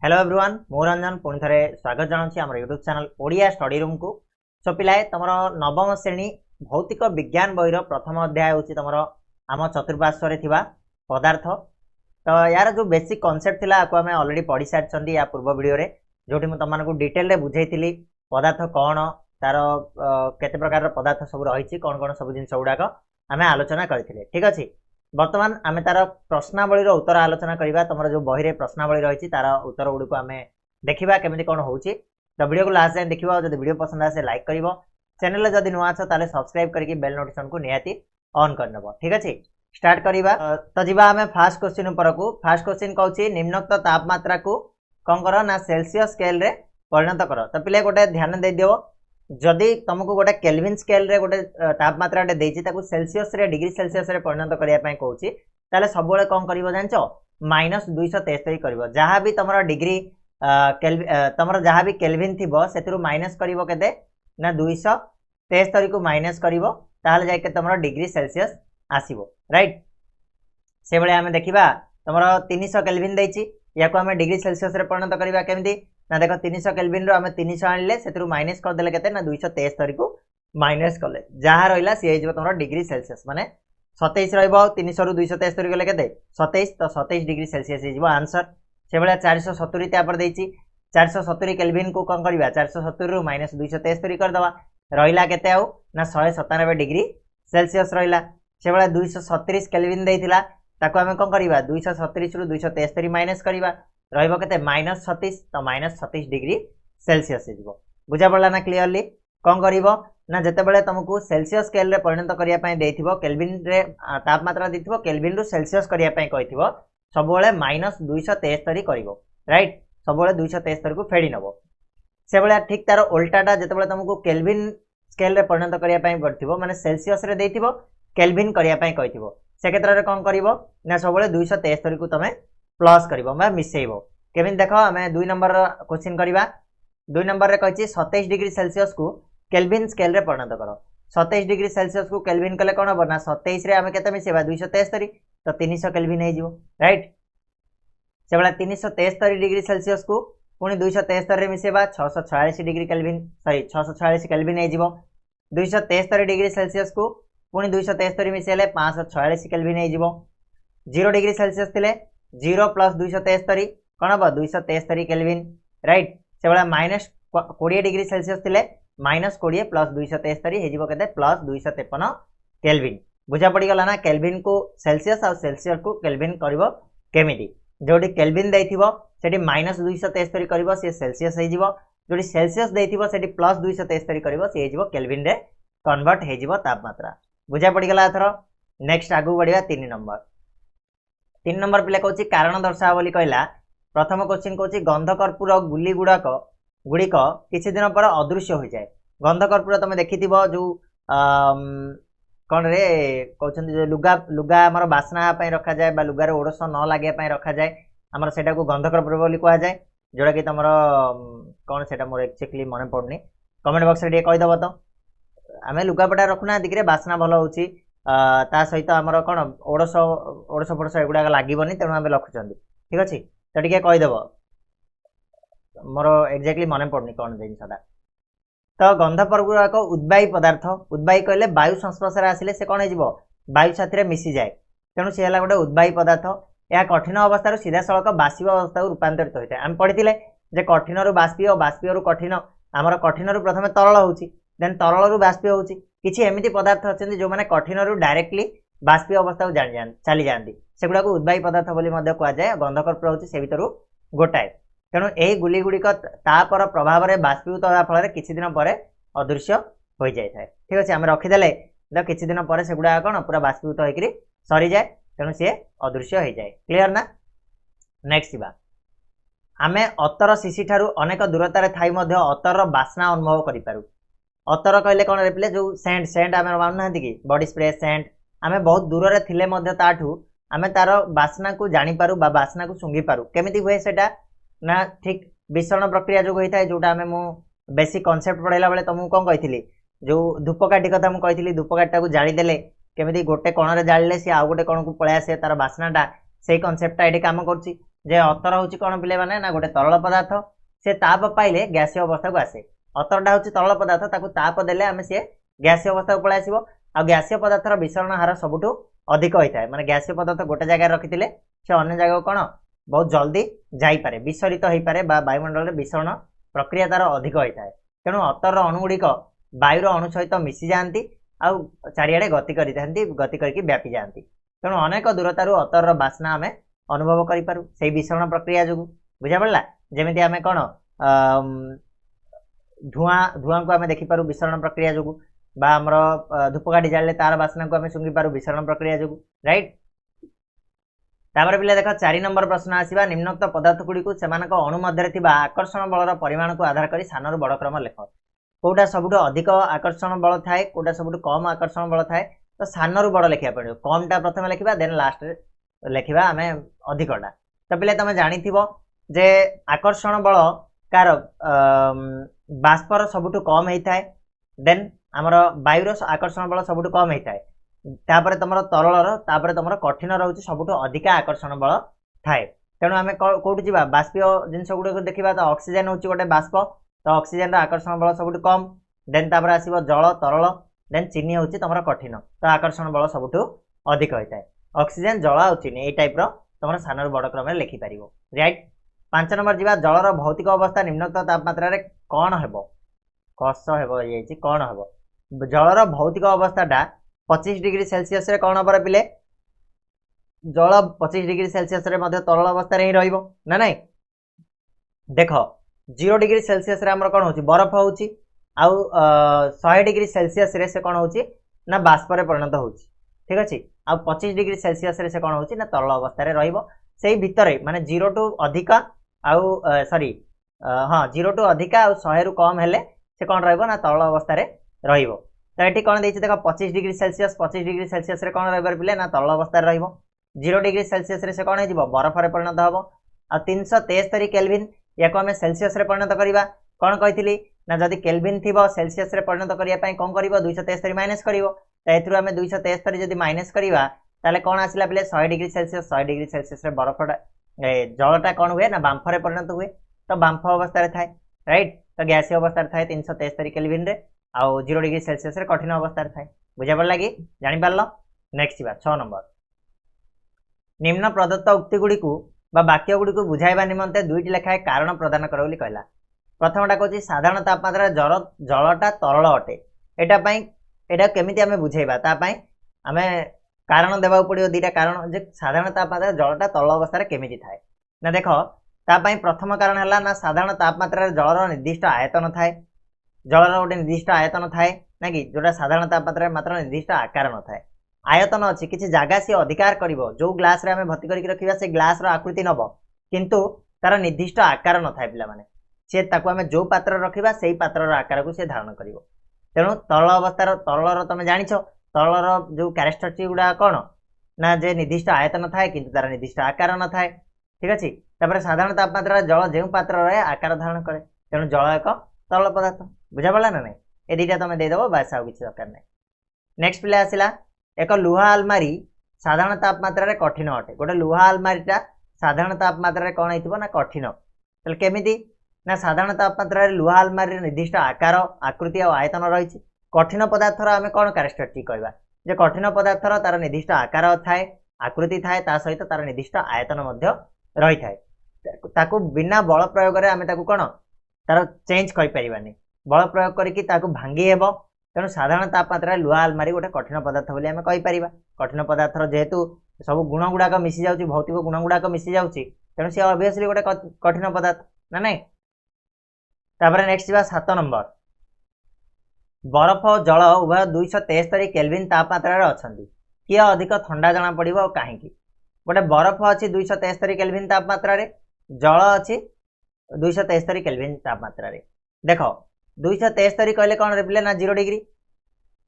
Hello everyone मु रंजन पुणी थे स्वागत जनाऊँ आम YouTube channel Odia study room को। सो पिलाए तुम नवम श्रेणी भौतिक विज्ञान बहीर प्रथम अध्याय हूँ तुम आम चतुर्पार्श्व थिबा पदार्थ। तो यार जो बेसिक कॉन्सेप्ट थिला आपको आम ऑलरेडी पढ़ी सारी या पूर्व वीडियो रे जोटी मुझे तुमको डिटेल रे बुझेइथिली पदार्थ कौन तार केते प्रकार पदार्थ सब रही कौन कौन सब जिन गुड़ाक आम आलोचना करथिले। ठीक अच्छे बर्तमान आम तार प्रश्नावली उत्तर आलोचना करवा। तुम जो बही प्रश्नावली रही तार उत्तर गुड़िक आम देखा केमी कौन हो। तो वीडियो को लास्ट जाए देखा जब वीडियो पसंद आसे लाइक कर चैनल जब नुआ अच्छ ताले सब्सक्राइब करके बेल नोटिफिकेशन को निहाती ऑन करनब। ठीक अच्छे स्टार्ट करवा। तो जीवा आम फास्ट क्वेश्चन उपर को। फास्ट क्वेश्चन कहूँ निम्नोक्त तापमात्रा को कौन कर ना सेल्सियस स्केल रे परिणत कर। तो पिले गोटे ध्यान दे दियो जदि तुमको गोटे केल्विन स्केल रे गोटे तापमात्रा सेल्सियस रे डिग्री सेल्सियस रे परिणत करने कहूँ ताले सब कौन कर जान -273 कर जहाँ भी तुम डिग्री तुम जहाँ भी केल्विन थी से माइनस कर ना 273 को माइनस कर जाके तुम डिग्री सेल्सियस आसो राइट। से भाई आम देखा तुम 300 केल्विन देती या आम डिग्री सेल्सियस रे परिणत करवा केमती ना देख 300 केल्विन आम 300 आनिले से माइनस करदे के ना 273 को माइनस कले जहाँ रहा सी तुम डिग्री सेल्सियस माने 27 300 रु 273 गले के 27 तो 27 डिग्री सेल्सियस हो आंसर। से भाई 470 तापर देती 470 केल्विन को कौन करवा 470 रु माइनस 273 करदे रहा के ना 197 डिग्री सेल्सियस रहा। से भाई 237 केल्विन देता ताको आम कौन करवा 237 रु 273 माइनस करवा रहिबो -36 तो -36 डिग्री सेल्सियस हो। बुझा पड़ा ना क्लीयरली कौन करिवो ना जेतेबेले तुमको सेल्सियस स्केल रे परिणत करिया पय देथिबो केल्विन रे तापमात्रा देथिबो केल्विन रु सेल्सियस करिया पय कहिथिबो सब बेले -273 करिवो राइट। सब बेले 273 को फेडी नबो। से बेले ठीक तार उल्टाटा जेतेबेले तुमको केल्विन स्केल रे परिणत करिया पय पड़थिबो माने सेल्सियस रे देथिबो केल्विन करिया पय कहिथिबो से क्षेत्र में कौन कर ना सब 273 को तुम प्लस कर मिसेब केमी देख आम 2 नंबर क्वेश्चन करवा। 2 नंबर रे कही 27 डिग्री सेल्सियस को केल्विन स्केल रे परिणत कर। 27 डिग्री सेल्सियस को केल्विन कले कौन हम ना 27 रे आम के मिसेबा 273 तो 300 केल्विन हो राइट। से भाई 373 डिग्री सेल्सियस को पुणी 273 रे मिसेबा 646 डिग्री केल्विन सॉरी 646 केल्विन हो। 273 डिग्री सेल्सियस को पुणी 273 मिसेले 546 केल्विन हो। 0 डिग्री सेल्सियस थे 0 प्लस 273 कौन हम 273 केल्विन राइट। से भाई -20 डिग्री सेल्सियस थे -20 प्लस 273 हो प्लस 253 केल्विन। बुझा पड़गला ना केल्विन को सेल्सियस और सेल्सियस को केल्विन कर केमिति जोटी केल्विन देथिबो सेठी -273 कर सी सेल्सियस हो जोटी सेल्सियस देथिबो सेठी प्लस 273 कर सी हो केल्विन रे कन्वर्ट हो तापमात्रा। बुझा पड़गला एथर नेक्स्ट आगु बढ़िया 3 नंबर। 3 नंबर पिला कहूँ कारण दर्शा बोली कहला। प्रथम क्वेश्चन कहूँ गंधकर्पूर गुली गुड़िक किसी दिन पर अदृश्य हो जाए। गंधकर्पूर तुम देखि जो कौन रे कहते जो लुगा लुगा आमर बास्ना रखा जाए लुगार ओडस न लगे रखा जाए आमर सेटा को गंधकर्पूर बोली कह जाए जोड़ा कि तुम कौन से मोर एक्चुअली मन पड़नी कमेंट बॉक्स रे कहीदेव। तो आम लुगापटा रखुना दिखे बास्ना भल हो सहित आमर कौन ओडस ओडस फोडस एगुड़ा लगभग तेणु आम रखुं। ठीक अच्छे तो टे कहीदेव मोर एक्जाक्टली मन पड़नी कौन जिनसा। तो गंधकर्पूर एक उद्वायी पदार्थ। उद्वायी कहले वायु संस्पर्श आसिले से कौन हो वायु साथी मिसी जाए तेणु सी है गोटे उद्वायी पदार्थ। यह कठिन अवस्था सीधा सड़क बाष्पीय अवस्था को रूपांतरित होता है। आम पढ़ी कठिन रु बाष्पीय बाष्पीय रु कठिन आमर कठिन रु प्रथम तरल हो देन तरल रु बाष्पीय हो किसी एमती पदार्थ अच्छा जो मैंने कठिन रु डायरेक्टली बाष्पीय अवस्था को चली जाती सेगुड़ा को उद्वायी पदार्थ बोली कहुए। गंधकर्पूर हूँ से भर गोटाए तेणु यही गुली गुड़िक तापर प्रभाव में बाष्पीभूत होगा फल किसी दिन पर अदृश्य हो जाए। ठीक अच्छे आम रखीदे तो किसी दिन पर सेगुड़ा कौन पूरा बाष्पीभूत होकर सरी जाए तेणु सी अदृश्य हो जाए। क्लीयर ना। नेक्स्ट बा आम अतर शिशी ठारू अनेक दूरतार थाई अतर बास्ना अनुभव करूँ। अतर कहले कौन रेपिले जो सेंट सेंट आम मानुना कि बॉडी स्प्रे सेंट आम बहुत दूर रे थिले आम तार बास्ना को जानीपारू बास्ना को सुंघी पारू केमिति हुए सेटा ना ठीक विषण प्रक्रिया जो होता है जोटा आम बेसिक कॉन्सेप्ट पढ़ाला बेले तुमको कौन कही जो धूपकाठी कथा मुझे कही धूपकाठीटा को जालीदेले केमिति गोटे कण रे जालिले सी आउ गोटे कण को पळै आसे तार बास्नाटा से कॉन्सेप्टटा ये काम कर जे अतर हूँ कौन पिले माने ना गोटे तरल पदार्थ से ताप पाइले गैसीय अवस्था को आसे अतरटा हूँ तरल पदार्थ ताकू ताप देले आम सी गैसीय अवस्था को पलि आसो आ गैसीय पदार्थर विसरण हार सबुठ अधिक होता है माने गैसीय पदार्थ गोटे जगह रखी से अन्य जगह कौन बहुत जल्दी जापे विसरित हो पारे वायुमंडल में विसरण प्रक्रिया तार अधिक होता है तेणु अतर अणुगुड़िक वायुर अणु सहित मिसी जाती आउ चारिआडे गति करके व्यापी जाती तेणु अनेक दूरतार अतर बास्ना आम अनुभव करूँ से विसरण प्रक्रिया जो बुझा पड़ा जमी आम कौन धुआं धुआं को आम देखिपार विसरण प्रक्रिया जो आमर धूपकाठी जाले तार बास्ना को आम शुंघी पार विसरण प्रक्रिया जो राइट तापर पिला देख 4 नंबर प्रश्न आसीबा निम्नोक्त पदार्थ गुड़िक से अणु मध्य आकर्षण बलर परिमाण को आधार कर स्थान बड़ क्रम लेख कौटा सबुठ अधिक आकर्षण बल थाए कौटा सबुठ कम आकर्षण बल थाए तो स्थान रु बड़ लिखा पड़ो कमटा प्रथम लिखा देन लास्ट लिखा आम अधिकटा तो पिले तुम जानी जे आकर्षण बल कार बाष्पर सबुठ कम होता है देन आमर वायुर आकर्षण बल सबुठ कम होता है तापर तुम तरल तुम कठिन रोचे सबुठ अधिक आकर्षण बल थाए तेणु आम कौट जा बाष्पीय जिनस गुड़िक देखा तो ऑक्सीजन हूँ गोटे बाष्प तो ऑक्सीजन आकर्षण बल सबुठ कम देन तापर आसो जल तरल देन चीनी हूँ तुम कठिन तो आकर्षण बल सबुठ अधिक होता है ऑक्सीजन जल आ चीनी ये टाइप तुम स्थान बड़ क्रम लिखिपार राइट 5 नंबर जा जलर भौतिक अवस्था निम्नोक्त तापमात्रा कौन हेब कस हे कौन हेब जलर भौतिक अवस्थाटा 25 डिग्री सेल्सियस रे कौन हम पिले जल 25 डिग्री सेल्सियस रे मध्य तरल अवस्था ही रहिबो ना नहीं देख 0 डिग्री सेल्सियस रे हमर कौन होची बरफ होची आउ 100 डिग्री सेल्सियस रे से कौन होची ना बाष्प रे परिणत होची ठीक अछि आ 25 डिग्री सेल्सियस रे से कौन होची ना तरल अवस्था रे रहिबो सेही भितरे माने 0 टू अधिक आउ सॉरी हां 0 टू अधिक आउ 100 रु कम हेले से कौन रहिबो ना तरल अवस्था रे रहिबो तो ये कौन देख 25 डिग्री सेल्सियस रे कौन रही पिले ना तरल अवस्था रहिबो 0 डिग्री सेल्सियस रे से कौन हो बरफ रे परिणत हम आ 373 केल्विन या आम सेल्सियस रे परिणत करवा कौन कही ना जदि केल्विन थी सेल्सियस रे परिणत करने कौन कर 273 माइनस कर तो आम 273 जब माइनस करवा ताले कौन आसला पिले 100 डिग्री सेल्सियस रे बरफटा जलटा कौन हुए ना बांफ रे परिणत हुए तो बांफ अवस्था थाए राइट तो गैसीय अवस्था थाए 373 केल्विन रे आउ 0 डिग्री सेल्सियस रे कठिन अवस्था थाए बुझा पड़ा कि जानी पारल नेक्स्ट जा 6 नंबर निम्न प्रदत्त उक्ति गुड़ी को वाक्य गुड़ी को बुझाइबा निमंते दुईटी लेखाए कारण प्रदान कर बोली कहला प्रथमटा कहूँ साधारण तापमात्रा जलटा तरल अटे एटा केमिति आमे बुझाइबा तापाई आमे कारण देबा पड़ियो दीटा कारण जे साधारण तापमात्रा जलटा तरल अवस्था रे केमिति थाए ना देखो तापाई प्रथम कारण है ना साधारण तापमात्रा जलर निर्दिष्ट आयतन थाए जलर गोटे निर्दिष्ट आयतन थाए ना कि जोटा साधारण तापमात्रा मात्र निर्दिष्ट आकार न थाए आयतन अच्छी किसी जगह सी अधिकार करिवो जो ग्लास रे आमे भर्ती करके रखिबा से ग्लास रो आकृति नब किंतु तार निर्दिष्ट आकार न थाए पिला माने से ताको आमे जो पात्र रखिबा सेही पात्र रो आकार को से धारण करिवो तेणु तरल अवस्था तरल तमे जानिछो तरल जो कैरेक्टरिस्टिक गुडा कौन ना जे निर्दिष्ट आयतन थाए किंतु तार निर्दिष्ट आकार न थाए ठीक अछि तापर साधारण तापमात्रा जल जो पात्र रहे आकार धारण करे तेणु जल एक तरल पदार्थ बुझा पड़ा ना नहीं ए दुटा तुम देदेव बास आउ किसी दरकार नहीं नेक्स्ट पिला आसला एक लुहा आलमारी साधारण तापमात्रा रे कठिन अटे गोटे लुहा आलमारीटा साधारण तापमात्रा रे कौन होइतिबो ना कठिन तले केमिति ना साधारण तापमात्रा रे लुहा आलमारी निर्दिष्ट आकार आकृति और आयतन रही कठिन पदार्थर आम कौन कैरेक्टरिस्टिक कहबा जे कठिन पदार्थर तार निर्दिष्ट आकार थाए आकृति थाए ता सहित तार निर्दिष्ट आयतन मध्य रही थाए ताकू बिना बल प्रयोग रे आमे ताकू कौन तार चेंज कर परिबानी बल प्रयोग करके ताकू भांगी हेबो तेणु साधारण तापमात्रा लुहा आलमारी गोटे कठिन पदार्थ बोली आमे कहि परिबा कठिन पदार्थर जेहेतु सब गुण गुड़ाक मिसी जाउची भौतिक गुण गुड़ाक मिसी जाउची तेणु से ऑब्वियसली गोटे कठिन पदार्थ ना नहीं तापर नेक्स्ट जा 7 नंबर बरफ और जल उभय 273 केल्विन तापमात्रा रे अछंती किए अधिक ठंडा जना पड़िबो और काहे की गोटे बरफ अच्छी 273 केल्विन तापमात्रा रे जल अच्छी 273 केल्विन तापमात्रा रे देखो 273 कहले कौन रे ना 0 डिग्री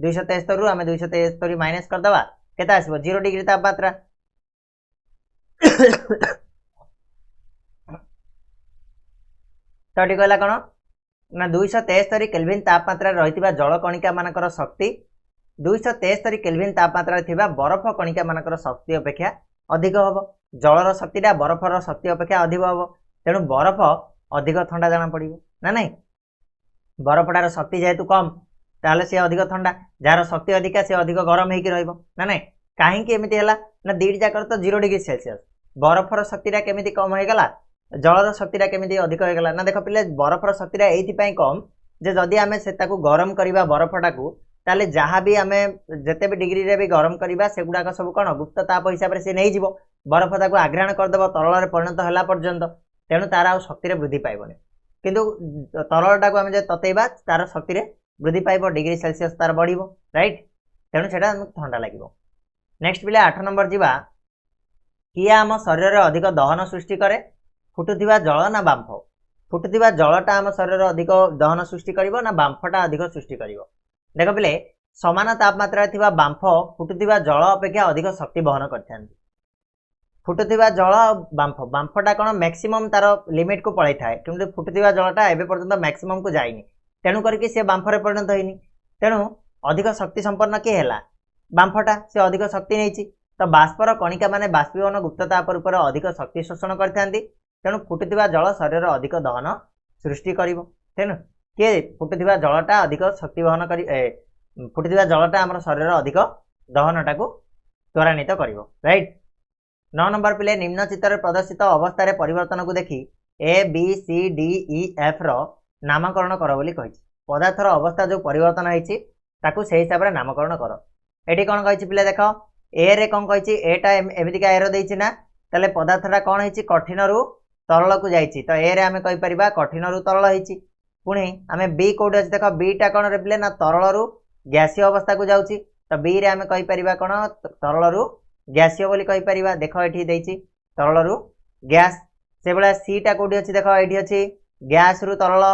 273 रु आमे 273 माइनस कर दवा केता आसीबो 0 डिग्री तापमात्रा तो ठीक कहला कौन ना 273 केल्विन तापमात्रा रही जल कणिका मानकर शक्ति 273 केल्विन तापमात्रा थिबा बरफ कणिका मानकर शक्ति अपेक्षा अधिक हम जलर शक्तिटा बरफर शक्ति अपेक्षा अधिक हम तेणु बरफ अधिक ठंडा जाना पड़ो ना नहीं बरफटार शक्ति जेहेतु कम ताहले सी अधिक ठंडा जार शक्ति अधिका सी अधिक गरम होकर ना नहीं कहीं एमती है ना दुईट जाकर तो 0 डिग्री सेल्सियस बरफर शक्तिटा केमी कम होगा जलर शक्तिटा केमी अधिक होगा ना देख पे बरफर शक्तिटा ये कम जे जदि आम से गरम करवा बरफटा को ताले जहाँ भी आम जिते भी डिग्री रे भी गरम करवा से गुड़ाक सब कौन गुप्त ताप हिसाब से नहीं जीव बरफ ताको आघ्राण करदेव तरल परिणत होला पर्यंत तेणु तार आ शक्ति वृद्धि पाइबनी किंतु तरलटा को आम जो ततैबा तार शक्ति वृद्धि पाइब डिग्री सेल्सियस तार बढ़ राइट तेणु से ठंडा लगे नेक्स्ट पिले 8 नंबर जीवा किए आम शरीर में अधिक दहन सृष्टि करे फुटुवा जल ना बांफ फुटुवा जलटा आम शरीर में अधिक दहन सृष्टि कर ना बांफटा अधिक सृष्टि कर देख पिले समान तापमात्रा थिबा बांफ फुटुवा जल अपेक्षा अधिक शक्ति बहन करते फुटुवा जल बांफ बांफटा कौन मैक्सिमम तार लिमिट को पलि थाए कि फुटुवा जलटा एवं पर्यटन मैक्सिमम को जाइनी तेणु करके सी बांफरे परिणत होनी तेणु अधिक शक्ति संपन्न किए है बांफटा से अधिक शक्ति नहीं तो बाष्पर कणिका माने बाष्पीभवन गुप्तताप रूप अधिक शक्ति शोषण करते तेणु फुटुवा जल शरीर अधिक दहन सृष्टि कर तेणु किए फुटुवा जलटा अधिक शक्ति बहन कर फुटुवा जलटा आम शरीर अधिक दहनटा को त्वरान्वित कर राइट 9 नंबर पिले निम्न चित्र प्रदर्शित अवस्था परिवर्तन को देखी A B C D E F रो नामकरण कर बोली कही पदार्थर अवस्था जो परिवर्तन होती से हिसाब से नामकरण कर ये कौन कही पिले देख ए रे कौन कही एटा एमतीका एर देना ताले पदार्थटा कौन है कठिन रु तरल को जाइए तो ए रे आम कहीपर कठिन रु तरल होती पुणी आम बी कौट अच्छे देख बीटा कौन रे पिले ना तरल रु गैसीय अवस्था को जाऊँगी तो बी रे आम कहीपर कौन तरल रु गैसीय बोली कहीपर देख ये तरल रु गैस से भाया सीटा कौटी अच्छी देख ये अच्छी गैस रु तरल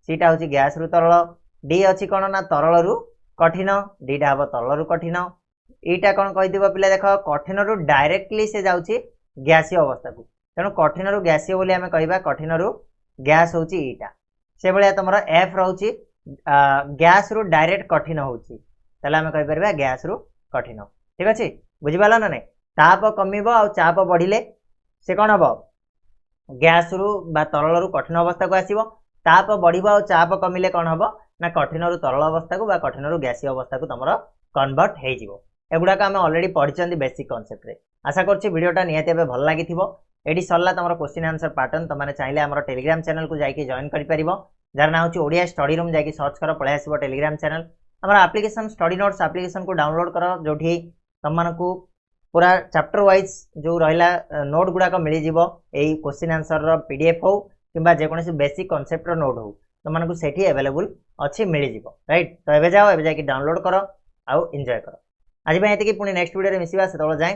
सीटा हूँ गैस रु तरल डी अच्छी कौन ना तरल रु कठिन डीटा हम तरल रु कठिन यटा कौन कही पिले देख कठिन रु डायरेक्टली से जाऊँगी गैसीय अवस्था को तेणु कठिन रु गैसीय बोली आम कह कठिन रु गैस हूँ ईटा से भाया तुम एफ रोचे गैस रु डायरेक्ट कठिन होची आम कहीपर गैस रु कठिन ठीक अच्छे बुझिपाल ना नहीं ताप कमिब आ चाप बढ़िले से कौन हम गैस रु तरल रु कठिन अवस्था को आसब ताप बढ़िबा और चाप कमिले कौन हम ना कठिन रु तरल अवस्था को कठिन रु गैसीय अवस्था को तुम कन्वर्ट हो एगुड़ाक आम अलरेडी पढ़ी बेसिक कॉन्सेप्ट रे आशा करछि वीडियोटा निहाती भावे भल लगी एडी सरला तुम क्वेश्चन आंसर पैटर्न तुमने चाहिए आम टेलीग्राम चैनल को जाकि जॉइन कर जार ना हूँ ओडिया स्टडी रूम जाकि सर्च कर पलि आसो टेलीग्राम चैनल आम एप्लिकेशन स्टडी नोट्स एप्लिकेशन को डाउनलोड कर जो तुम पूरा चैप्टर वाइज जो रहा नोट गुड़ाक मिल यही क्वेश्चन आंसर पीडीएफ हो कि जेकोसी बेसिक कॉन्सेप्ट नोट हो तुमको सेठी अवेलेबल अच्छी मिल राइट तो एवं जाओ एवं जाकि डाउनलोड कर आउ एंजॉय कर आज ये पुणी नेक्स्ट वीडियो में मिसवा से जाए